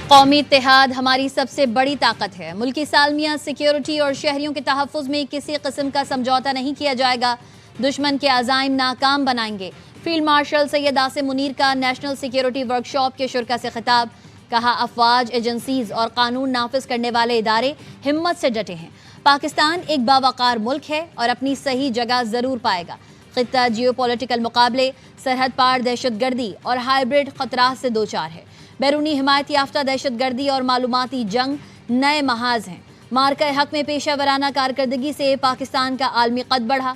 कौमी इत्तेहाद हमारी सबसे बड़ी ताकत है। मुल्की सालमिया, सिक्योरिटी और शहरियों के तहफ़्फ़ुज़ में किसी किस्म का समझौता नहीं किया जाएगा। दुश्मन के अज़ाइम नाकाम बनाएंगे। फील्ड मार्शल सैयद आसिम मुनीर का नेशनल सिक्योरिटी वर्कशॉप के शुरा से खिताब। कहा, अफवाज, एजेंसीज और कानून नाफिज करने वाले इदारे हिम्मत से डटे हैं। पाकिस्तान एक बावकार मुल्क है और अपनी सही जगह ज़रूर पाएगा। खित्ता जियो पॉलिटिकल मुकाबले, सरहद पार दहशतगर्दी और हाइब्रिड खतरात से दो चार है। बैरूनी हिमायत याफ्ता दहशतगर्दी और मालूमाती जंग नए महाज हैं। मार्का हक में पेशा वराना कारकर्दगी से पाकिस्तान का आलमी कद बढ़ा।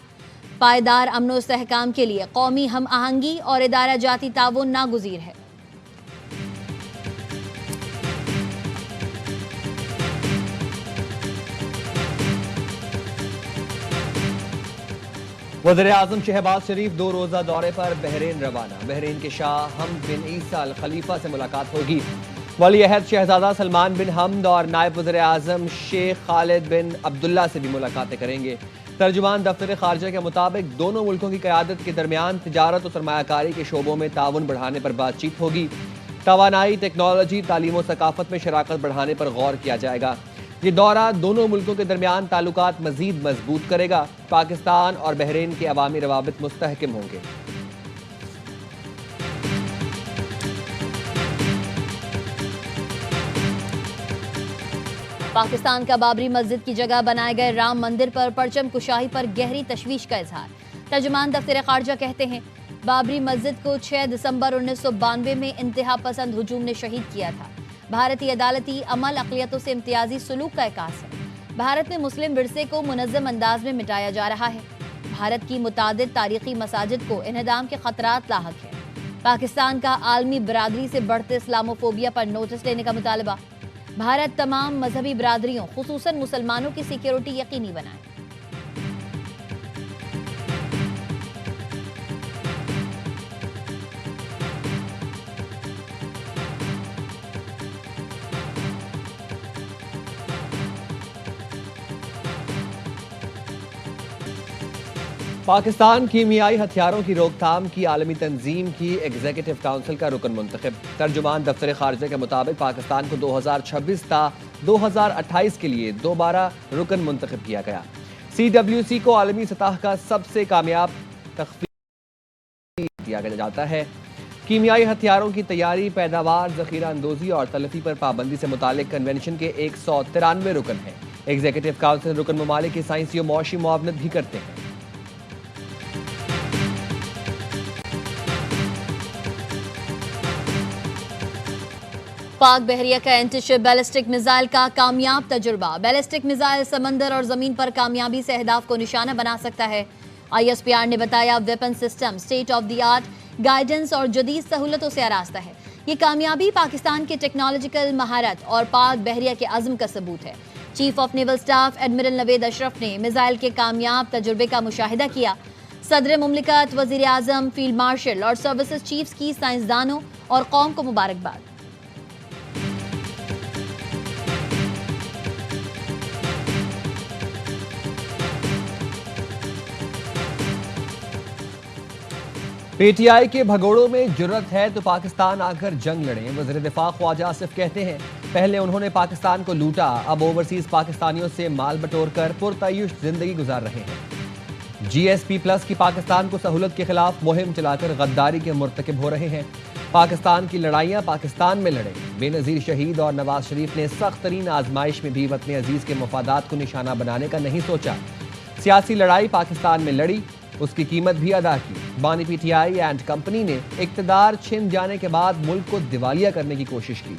पायदार अमन इस्तेहकाम के लिए कौमी हम आहंगी और इदारा जाती ताउन नागुज़ीर है। वज़ीर-ए-आज़म शहबाज शरीफ 2 रोज़ा दौरे पर बहरीन रवाना। बहरीन के शाह हमद बिन ईसा अल खलीफा से मुलाकात होगी। वली अहद शहजादा सलमान बिन हमद और नायब वज़ीर-ए-आज़म शेख खालिद बिन अब्दुल्ला से भी मुलाकातें करेंगे। तर्जुमान दफ्तर खारजा के मुताबिक दोनों मुल्कों की क़यादत के दरमियान तिजारत और सरमायाकारी के शोबों में ताउन बढ़ाने पर बातचीत होगी। तवानाई, टेक्नोलॉजी, तालीम और सकाफत में शराकत बढ़ाने पर गौर किया जाएगा। ये दौरा दोनों मुल्कों के दरमियान ताल्लुकात मजीद मजबूत करेगा। पाकिस्तान और बहरीन के अवामी रवाबित मुस्तहकम होंगे। पाकिस्तान का बाबरी मस्जिद की जगह बनाए गए राम मंदिर पर परचम कुशाही पर गहरी तशवीश का इजहार। तर्जुमान दफ्तर खारजा कहते हैं, बाबरी मस्जिद को 6 दिसंबर 1992 में इंतहा पसंद हुजूम ने शहीद किया था। भारतीय अदालती अमल अक़लियतों से इम्तियाजी सलूक का एकास है। भारत में मुस्लिम विरसे को मुनज़्ज़म अंदाज में मिटाया जा रहा है। भारत की मुतादिद तारीखी मसाजिद को इन्हदाम के खतरात लाहक है। पाकिस्तान का आलमी बरादरी से बढ़ते इस्लामोफोबिया पर नोटिस लेने का मुतालबा। भारत तमाम मजहबी बरादरियों खुसूसन मुसलमानों की सिक्योरिटी यकीनी बनाए। पाकिस्तान कीमियाई हथियारों की रोकथाम की आलमी तंजीम की एग्जीक्यूटिव काउंसिल का रुकन मुंतखब। तर्जुमान दफ्तर खारजा के मुताबिक पाकिस्तान को 2026 था 2028 के लिए दोबारा रुकन मुंतखब किया गया। CWC को आलमी सतह का सबसे कामयाब तख्फीफ दिया जाता है। कीमियाई हथियारों की तैयारी, पैदावार, जखीरा अंदोजी और तलफी पर पाबंदी से मुतालिक कन्वेंशन के 193 रुकन हैं। एग्जीक्यूटिव काउंसिल रुकन ममालिक की साइंसी और मुआशी मुआवनत भी करते हैं। पाक बहरिया का एंटीशिप बैलिस्टिक मिसाइल का कामयाब तजुर्बा। बैलिस्टिक मिसाइल समंदर और जमीन पर कामयाबी से अहदाफ को निशाना बना सकता है। ISPR ने बताया, weapon system state of the art, guidance और जदीद सहूलतों से आरास्ता है। ये कामयाबी पाकिस्तान के टेक्नोलॉजिकल महारत और पाक बहरिया के अज़्म का सबूत है। Chief of naval staff admiral Naved Ashraf ने मिसाइल के कामयाब तजुर्बे का मुशाहिदा किया। सदर मुमलिकत, वज़ीर आज़म, फील्ड मार्शल और सर्विसेज चीफ्स की साइंसदानों और कौम को मुबारकबाद। PTI के भगोड़ों में जुर्रत है तो पाकिस्तान आकर जंग लड़े। वज़ीर दिफा ख्वाजा आसिफ कहते हैं, पहले उन्होंने पाकिस्तान को लूटा, अब ओवरसीज पाकिस्तानियों से माल बटोर कर पुरतयुश जिंदगी गुजार रहे हैं। GSP+ की पाकिस्तान को सहूलत के खिलाफ मुहिम चलाकर गद्दारी के मुर्तकिब हो रहे हैं। पाकिस्तान की लड़ाइयाँ पाकिस्तान में लड़े। बेनज़ीर शहीद और नवाज शरीफ ने सख्त तरीन आजमाइश में भी वतन अजीज के मफादात को निशाना बनाने का नहीं सोचा। सियासी लड़ाई पाकिस्तान में लड़ी, उसकी कीमत भी अदा की। बानी PTI एंड कंपनी ने इक्तदार छिन जाने के बाद मुल्क को दिवालिया करने की कोशिश की।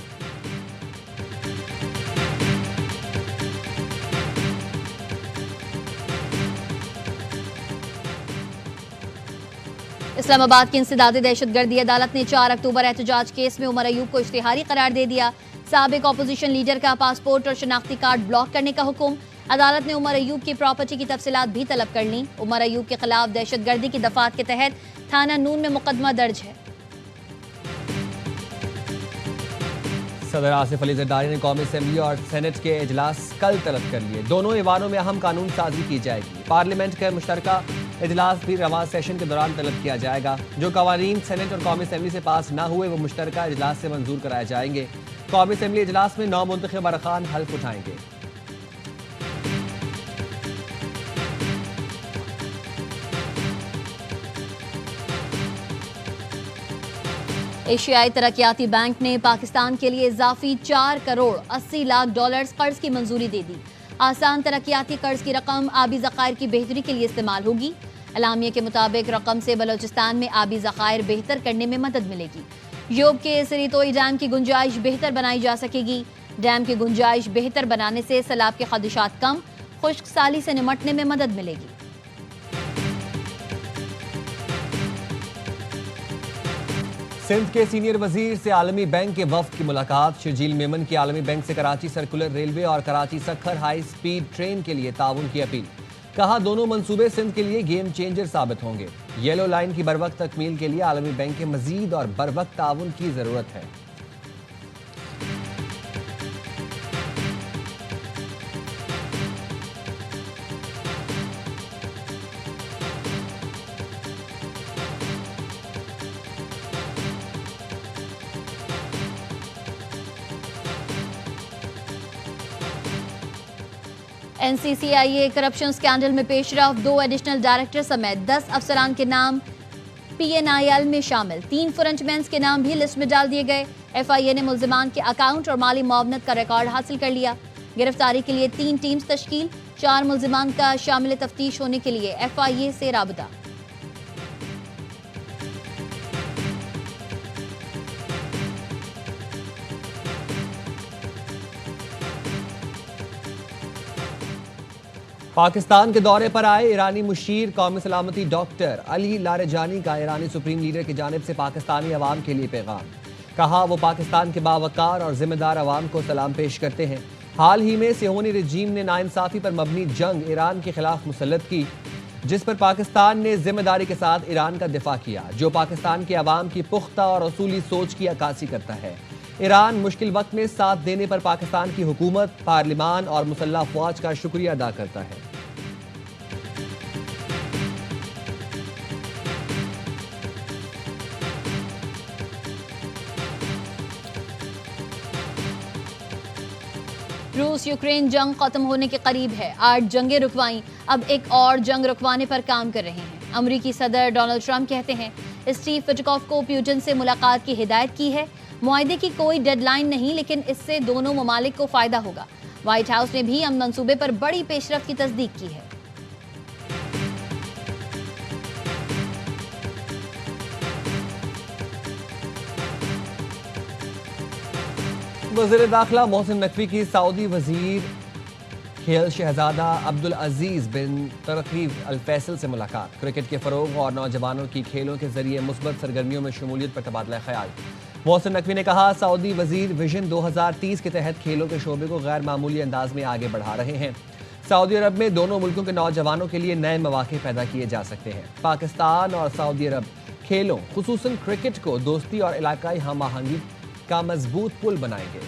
इस्लामाबाद की इंसदादी दहशतगर्दी अदालत ने 4 अक्टूबर एहतजाज केस में उमर अयूब को इश्तिहारी करार दे दिया। साबिक अपोजिशन लीडर का पासपोर्ट और शनाख्ती कार्ड ब्लॉक करने का हुक्म। अदालत ने उमर अयूब की प्रॉपर्टी की तफसीलात भी तलब कर ली। उमर अयूब के खिलाफ दहशतगर्दी की दफात के तहत थाना नून में मुकदमा दर्ज है। सदर आसिफ अली जरदारी ने कौमी असेंबली और सेनेट के इजलास कल तलब कर लिए। दोनों ऐवानों में अहम कानून साजी की जाएगी। पार्लियामेंट का मुश्तरका इजलास भी रवां सेशन के दौरान तलब किया जाएगा। जो कवानीन सेनेट और कौमी असेंबली से पास ना हुए वो मुश्तरका इजलास से मंजूर कराए जाएंगे। कौमी असेंबली इजलास में नौ मुंतखब अरकान हल्फ उठाएंगे। एशियाई तरक्याती बैंक ने पाकिस्तान के लिए इजाफी 4 करोड़ 80 लाख डॉलर्स कर्ज की मंजूरी दे दी। आसान तरक्याती कर्ज की रकम आबी ज़खायर की बेहतरी के लिए इस्तेमाल होगी। एलामिया के मुताबिक रकम से बलोचिस्तान में आबी ज़खायर बेहतर करने में मदद मिलेगी। योब के सरीतोई डैम की गुंजाइश बेहतर बनाई जा सकेगी। डैम की गुंजाइश बेहतर बनाने से सैलाब के खदशात कम, खुश्क साली से निमटने में मदद मिलेगी। सिंध के सीनियर वजीर से आलमी बैंक के वफ्द की मुलाकात। शर्जील मेमन की आलमी बैंक से कराची सर्कुलर रेलवे और Karachi Sukkur high speed train के लिए ताउन की अपील। कहा दोनों मंसूबे सिंध के लिए गेम चेंजर साबित होंगे। येलो लाइन की बरवक्त तकमील के लिए आलमी बैंक के मजीद और बरवक्त ताउन की जरूरत है। एनसीसीआईए करप्शन स्कैंडल में पेशरफ। 2 एडिशनल डायरेक्टर समेत 10 अफसरान के नाम पीएनआईएल में शामिल। 3 फ्रंटमैन्स के नाम भी लिस्ट में डाल दिए गए। एफआईए ने मुल्जिमान के अकाउंट और माली मुआवनत का रिकॉर्ड हासिल कर लिया। गिरफ्तारी के लिए 3 टीम्स तश्कील। 4 मुल्जिमान का शामिल तफ्तीश होने के लिए एफआईए से राबता। पाकिस्तान के दौरे पर आए ईरानी मुशीर कौमी सलामती डॉक्टर अली लारेजानी का ईरानी सुप्रीम लीडर की जानिब से पाकिस्तानी अवाम के लिए पैगाम। कहा वो पाकिस्तान के बावकार और जिम्मेदार अवाम को सलाम पेश करते हैं। हाल ही में सिहोनी रजीम ने नाइंसाफी पर मबनी जंग ईरान के खिलाफ मुसल्लत की, जिस पर पाकिस्तान ने जिम्मेदारी के साथ ईरान का दिफा किया, जो पाकिस्तान के अवाम की पुख्ता और असूली सोच की अक्कासी करता है। ईरान मुश्किल वक्त में साथ देने पर पाकिस्तान की हुकूमत, पार्लिमान और मुसल्लह अफवाज का शुक्रिया अदा करता है। रूस यूक्रेन जंग खत्म होने के करीब है। 8 जंगें रुकवाई, अब एक और जंग रुकवाने पर काम कर रहे हैं। अमेरिकी सदर डोनाल्ड ट्रंप कहते हैं स्टीव विटकॉफ को पुतिन से मुलाकात की हिदायत की है। मुआहदे की कोई डेडलाइन नहीं, लेकिन इससे दोनों ममालिक को फायदा होगा। व्हाइट हाउस ने भी अमन मंसूबे पर बड़ी पेशरफ की तस्दीक की है। वज़ीर दाखिला मोहसिन नकवी की सऊदी वजीर खेल शहजादा अब्दुल अजीज बिन तरकीब अल फैसल से मुलाकात। क्रिकेट के फरोग और नौजवानों की खेलों के जरिए मुस्बत सरगर्मियों में शमूलियत पर तबादला ख्याल। मोहसिन नकवी ने कहा सऊदी वजीर विजन 2030 के तहत खेलों के शोबे को गैर मामूली अंदाज में आगे बढ़ा रहे हैं। सऊदी अरब में दोनों मुल्कों के नौजवानों के लिए नए मौके पैदा किए जा सकते हैं। पाकिस्तान और सऊदी अरब खेलों खुसूसन क्रिकेट को दोस्ती और इलाकाई हम आहंगी का मजबूत पुल बनाएंगे।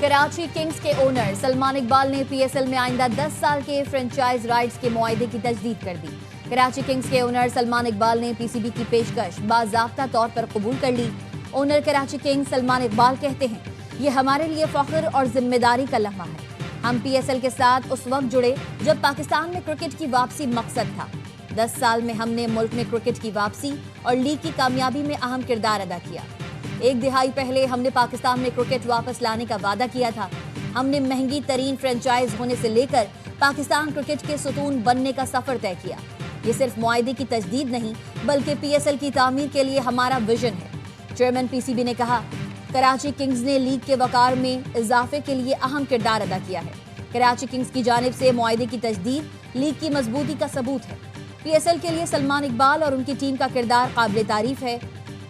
कराची किंग्स के ओनर सलमान इकबाल ने पीएसएल में आइंदा 10 साल के फ्रेंचाइज राइट्स के मुआहदे की तजदीद कर दी। कराची किंग्स के ओनर सलमान इकबाल ने पीसीबी की पेशकश बाज़ाब्ता तौर पर कबूल कर ली। ओनर कराची किंग्स सलमान इकबाल कहते हैं ये हमारे लिए फख्र और जिम्मेदारी का लम्हा है। हम पीएसएल के साथ उस वक्त जुड़े जब पाकिस्तान में क्रिकेट की वापसी मकसद था। 10 साल में हमने मुल्क में क्रिकेट की वापसी और लीग की कामयाबी में अहम किरदार अदा किया। 1 दिहाई पहले हमने पाकिस्तान में क्रिकेट वापस लाने का वादा किया था। हमने महंगी तरीन फ्रेंचाइज होने से लेकर पाकिस्तान क्रिकेट के सुतून बनने का सफर तय किया। ये सिर्फ मुआहदे की तजदीद नहीं बल्कि पीएसएल की तामीर के लिए हमारा विजन है। चेयरमैन पीसीबी ने कहा कराची किंग्स ने लीग के वकार में इजाफे के लिए अहम किरदार अदा किया है। कराची किंग्स की जानिब से मुआहदे की तजदीद लीग की मजबूती का सबूत है। पीएसएल के लिए सलमान इकबाल और उनकी टीम का किरदार काबिल तारीफ है।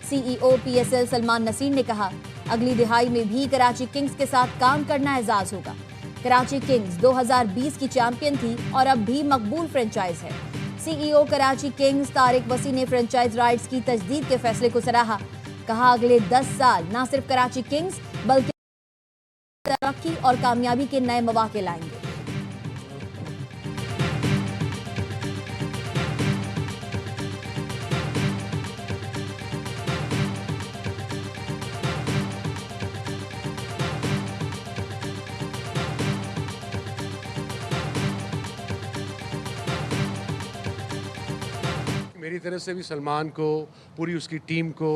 सीईओ पीएसएल सलमान नसीर ने कहा अगली दिहाई में भी कराची किंग्स के साथ काम करना एजाज होगा। कराची किंग्स 2020 की चैंपियन थी और अब भी मकबूल फ्रेंचाइज है। सीईओ कराची किंग्स तारिक वसी ने फ्रेंचाइज राइट्स की तजदीद के फैसले को सराहा। कहा अगले 10 साल न सिर्फ कराची किंग्स बल्कि तरक्की और कामयाबी के नए मौके लाएंगे। मेरी तरफ से भी सलमान को, पूरी उसकी टीम को,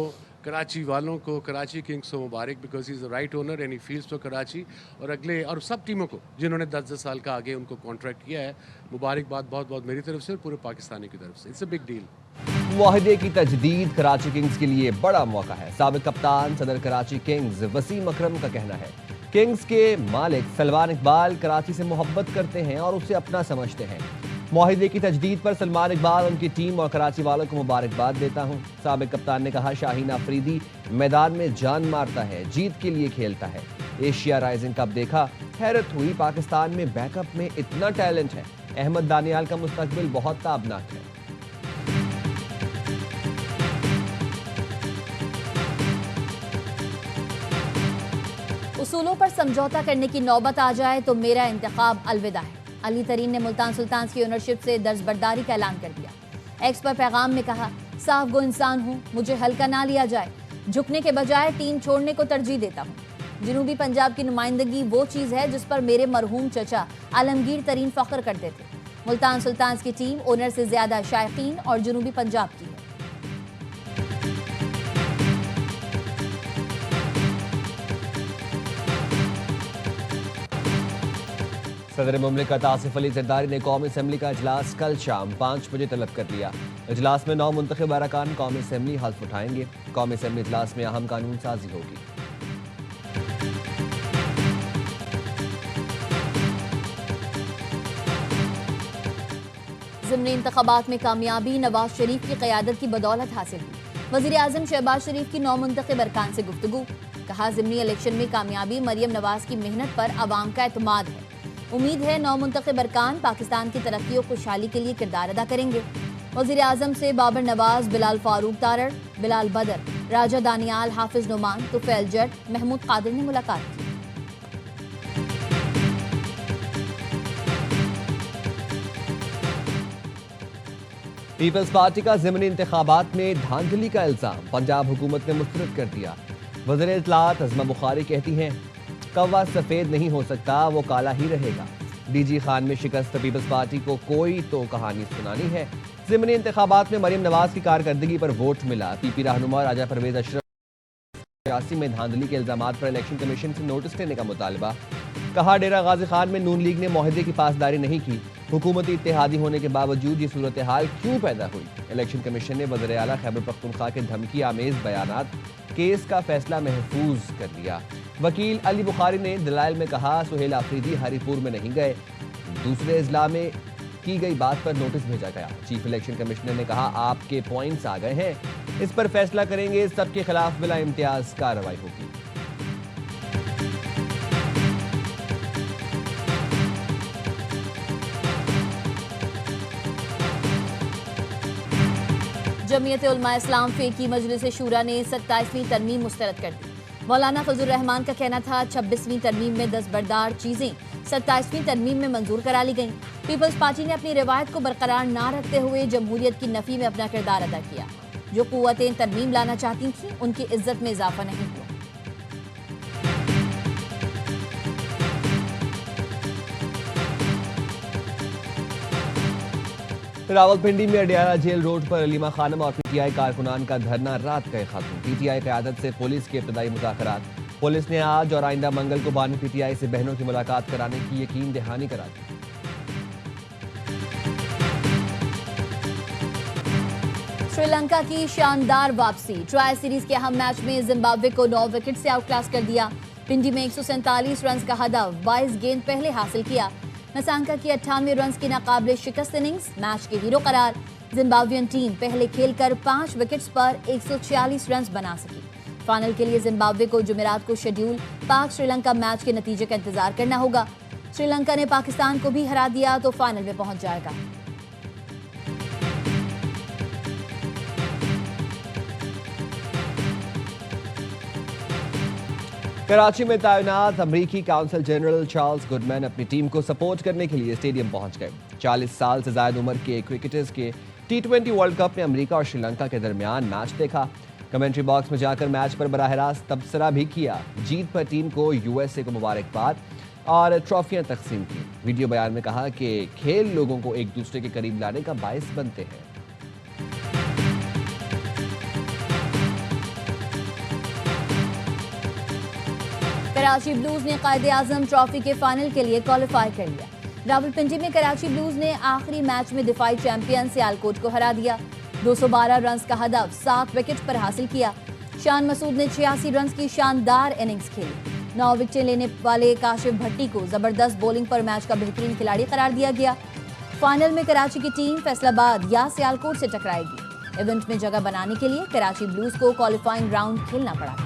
कराची वालों को, कराची किंग्स को मुबारक, because he is the right owner and he feels for Karachi. और अगले और सब टीमों को जिन्होंने 10-10 साल का आगे उनको कॉन्ट्रैक्ट किया है, मुबारकबाद बहुत बहुत मेरी तरफ से और पूरे पाकिस्तानी की तरफ से। It's a big deal. मुआहदे की तजदीद कराची किंग्स के लिए बड़ा मौका है। साबिक कप्तान सदर कराची किंग्स वसीम अकरम का कहना है किंग्स के मालिक सलमान इकबाल कराची से मोहब्बत करते हैं और उसे अपना समझते हैं। मुआहदे की तजदीद पर सलमान इकबाल, उनकी टीम और कराची वालों को मुबारकबाद देता हूं। साबिक कप्तान ने कहा शाहीन अफरीदी मैदान में जान मारता है, जीत के लिए खेलता है। एशिया राइजिंग कप देखा, हैरत हुई, पाकिस्तान में बैकअप में इतना टैलेंट है। अहमद दानियाल का मुस्तकबिल बहुत ताबनाक है। उसूलों पर समझौता करने की नौबत आ जाए तो मेरा इंतखाब अलविदा है। अली तरीन ने मुल्तान सुल्तान्स की ओनरशिप से दर्जबरदारी का ऐलान कर दिया। एक्स पर पैगाम में कहा, साफ गो इंसान हूँ, मुझे हल्का ना लिया जाए, झुकने के बजाय टीम छोड़ने को तरजीह देता हूँ। जनूबी पंजाब की नुमाइंदगी वो चीज़ है जिस पर मेरे मरहूम चचा आलमगीर तरीन फख्र करते थे। मुल्तान सुल्तान्स की टीम ओनर से ज्यादा शायकीन और जनूबी पंजाब की है। सदर मुमलिकत आसिफ अली जरदारी ने कौमी असम्बली का इजलास कल शाम 5 बजे तलब कर लिया। इजलास में 9 मुंतखब अरकान कौमी असम्बली हल्फ उठाएंगे। कौमी असम्बली इजलास में अहम कानून साजी होगी। ज़िमनी इंतखाबात में कामयाबी नवाज शरीफ की क़यादत की बदौलत हासिल हुई। वज़ीर आज़म शहबाज शरीफ की 9 मुंतखब अरकान से गुफ्तगू। कहा, ज़िमनी इलेक्शन में कामयाबी मरियम नवाज की मेहनत पर अवाम का एतमाद है। उम्मीद है 9 मुंतखब अरकान पाकिस्तान की तरक्की और खुशहाली के लिए किरदार अदा करेंगे। वज़ीर आज़म से बाबर नवाज, बिलाल फारूक तारड़, बिलाल बदर, राजा दानियाल, हाफिज नुमान, तुफैल जट, महमूद कादिर ने मुलाकात की। पीपल्स पार्टी का ज़िमनी इंतखाबात में धांधली का इल्जाम पंजाब हुकूमत ने मुस्तरद कर दिया। वज़ीर इत्तलात अज़मा बुखारी कहती हैं, कौवा सफेद नहीं हो सकता, वो काला ही रहेगा। डीजी खान में शिकस्त पीपल्स पार्टी को कोई तो कहानी सुनानी है। ज़िमनी इंतखाबात में मरियम नवाज की कारकर्दगी पर वोट मिला। पीपी रहनुमा राजा परवेज अशरफ सियासी में धांधली के इल्जामात पर इलेक्शन कमीशन से नोटिस लेने का मुतालबा। कहा, डेरा गाजी खान में नून लीग ने मुआहदे की पासदारी नहीं की। हुकूमती इत्तेहादी होने के बावजूद ये सूरत हाल क्यों पैदा हुई। इलेक्शन कमीशन ने वज़ीर आला खैबर पख्तूनख्वा के धमकी आमेज बयानात केस का फैसला महफूज कर लिया। वकील अली बुखारी ने दलाइल में कहा, सुहेल आफरीदी हरीपुर में नहीं गए, दूसरे इजला में की गई बात पर नोटिस भेजा गया। चीफ इलेक्शन कमिश्नर ने कहा, आपके पॉइंट्स आ गए हैं, इस पर फैसला करेंगे, सबके खिलाफ बिला इम्तियाज कार्रवाई होगी। जमीयत उलमा इस्लाम फ़िक़ही मजलिस शूरा ने 27वीं तरमीम मुस्तरद कर दी। मौलाना फजल रहमान का कहना था, 26वीं तरमीम में दस्तबरदार चीज़ें 27वीं तरमीम में मंजूर करा ली गईं। पीपल्स पार्टी ने अपनी रिवायत को बरकरार ना रखते हुए जमहूरियत की नफ़ी में अपना किरदार अदा किया। जो कुव्वतें तरमीम लाना चाहती थीं, उनकी इज्जत में इजाफा नहीं हुआ। रावलपिंडी में अडियाला जेल रोड पर अलीमा खानम और पीटीआई कारकुनान का धरना रात गए खत्म। पीटीआई क़यादत से पुलिस के इब्तदाई मुज़ाकरात। पुलिस ने आज और आइंदा मंगल को बानी पीटीआई से बहनों की मुलाकात कराने की यकीन दहानी करा दी। श्रीलंका की शानदार वापसी। ट्राई सीरीज के अहम मैच में जिम्बाब्वे को 9 विकेट से आउटक्लास कर दिया। पिंडी में 147 रन का हदफ 22 गेंद पहले हासिल किया। नसांका की 98 रन की नाकाबिले शिकस्त इनिंग्स मैच के हीरो करार। जिम्बाब्वियन टीम पहले खेलकर 5 विकेट्स पर 146 रन बना सकी। फाइनल के लिए जिम्बाब्वे को जुमेरात को शेड्यूल पाक श्रीलंका मैच के नतीजे का इंतजार करना होगा। श्रीलंका ने पाकिस्तान को भी हरा दिया तो फाइनल में पहुंच जाएगा। कराची में तैनात अमरीकी काउंसिल जनरल चार्ल्स गुडमैन अपनी टीम को सपोर्ट करने के लिए स्टेडियम पहुंच गए। 40 साल से ज्यादा उम्र के क्रिकेटर्स के T20 वर्ल्ड कप में अमेरिका और श्रीलंका के दरमियान मैच देखा। कमेंट्री बॉक्स में जाकर मैच पर बराह रास्त तबसरा भी किया। जीत पर टीम को यूएसए को मुबारकबाद और ट्रॉफियां तकसीम की। वीडियो बयान में कहा कि खेल लोगों को एक दूसरे के करीब लाने का बायस बनते हैं। कराची ब्लूज ने कायदे आजम ट्रॉफी के फाइनल के लिए क्वालिफाई कर लिया। रावलपिंडी में कराची ब्लूज ने आखिरी मैच में दिफाई चैंपियन सियालकोट को हरा दिया। 212 रन का हदफ 7 विकेट पर हासिल किया। शान मसूद ने 86 रन की शानदार इनिंग्स खेली। 9 विकेटें लेने वाले काशिफ भट्टी को जबरदस्त बॉलिंग पर मैच का बेहतरीन खिलाड़ी करार दिया गया। फाइनल में कराची की टीम फैसलाबाद या सियालकोट से टकराएगी। इवेंट में जगह बनाने के लिए कराची ब्लूज को क्वालिफाइंग राउंड खेलना पड़ा।